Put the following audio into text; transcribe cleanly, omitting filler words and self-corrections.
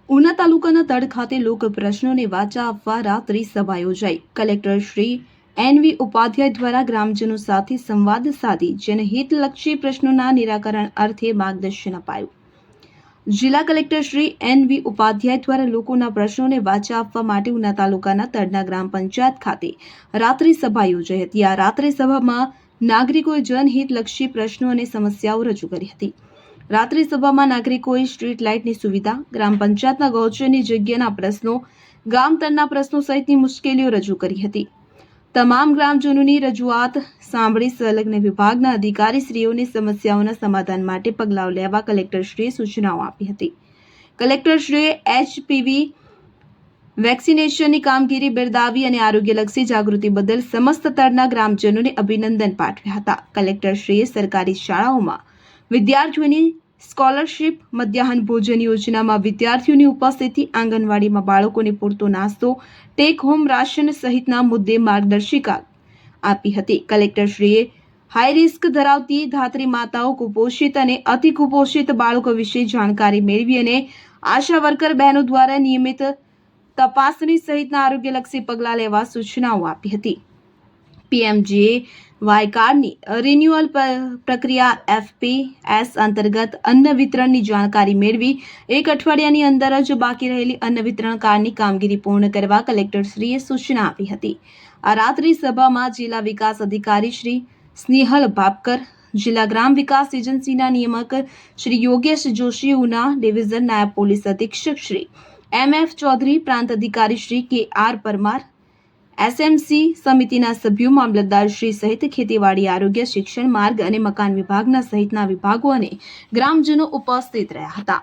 ઉના તાલુકાના તડ ખાતે લોક પ્રશ્નોને વાચા આપવા રાત્રિ સભા યોજાઈ। કલેક્ટર શ્રી એન.વી. ઉપાધ્યાય દ્વારા ગ્રામજનો સાથે સંવાદ સાધી જનહિતલક્ષી પ્રશ્નોના નિરાકરણ અર્થે માર્ગદર્શન અપાયું। જિલ્લા કલેક્ટર શ્રી એન.વી. ઉપાધ્યાય દ્વારા લોકોના પ્રશ્નોને વાચા આપવા માટે ઉના તાલુકાના તડના ગ્રામ પંચાયત ખાતે રાત્રિ સભા યોજાઈ હતી। આ રાત્રિ સભામાં નાગરિકોએ જનહિતલક્ષી પ્રશ્નો અને સમસ્યાઓ રજૂ કરી હતી। રાત્રિ સભામાં નાગરિકોએ સ્ટ્રીટ લાઇટની સુવિધા, ગ્રામ પંચાયતના ગૌચરની જગ્યાના પ્રશ્નો, ગામ તળના પ્રશ્નો સહિતની મુશ્કેલીઓ રજૂ કરી હતી। તમામ ગ્રામજનોની રજૂઆત સાંભળી સંલગ્ન વિભાગના અધિકારીશ્રીઓને સમસ્યાઓના સમાધાન માટે પગલાં લેવા કલેક્ટરશ્રીએ સૂચનાઓ આપી હતી। કલેક્ટરશ્રીએ એચપીવી વેક્સિનેશનની કામગીરી બિરદાવી અને આરોગ્યલક્ષી જાગૃતિ બદલ સમસ્ત તળના ગ્રામજનોને અભિનંદન પાઠવ્યા હતા। કલેક્ટરશ્રીએ સરકારી શાળાઓમાં વિદ્યાર્થીઓની સ્કોલરશીપ, મધ્યાહન ભોજન યોજનામાં વિદ્યાર્થીઓની ઉપસ્થિતિ, આંગણવાડીમાં બાળકોને પૂરતો નાસ્તો, ટેક હોમ રાશન સહિતના મુદ્દે માર્ગદર્શિકા આપી હતી। કલેક્ટરશ્રીએ હાઈ રિસ્ક ધરાવતી ધાત્રી માતાઓ, કુપોષિત અને અતિ કુપોષિત બાળકો વિશે જાણકારી મેળવી અને આશા વર્કર બહેનો દ્વારા નિયમિત તપાસણી સહિતના આરોગ્યલક્ષી પગલાં લેવા સૂચનાઓ આપી હતી। પીએમજેવાય કાર્ડની રિન્યુઅલ પ્રક્રિયા એફપીએસ અંતર્ગત અન્ન વિતરણની જાણકારી મેળવી 1 અઠવાડિયાની અંદર જ બાકી રહેલી અન્ન વિતરણ કાર્ડની કામગીરી પૂર્ણ કરવા કલેક્ટરશ્રીએ સૂચના આપી હતી। આ રાત્રિ સભામાં જિલ્લા વિકાસ અધિકારી શ્રી સ્નેહલ ભાપકર, જિલ્લા ગ્રામ વિકાસ એજન્સીના નિયામક શ્રી યોગેશ જોશી, ઉના ડિવિઝન નાયબ પોલીસ અધિક્ષક શ્રી એમ.એફ. ચૌધરી, પ્રાંત અધિકારી શ્રી કે.આર. પરમાર, એસએમસી સમિતિના સભ્યો, મામલતદારશ્રી સહિત ખેતીવાડી, આરોગ્ય, શિક્ષણ, માર્ગ અને મકાન વિભાગના સહિતના વિભાગો અને ગ્રામજનો ઉપસ્થિત રહ્યા હતા।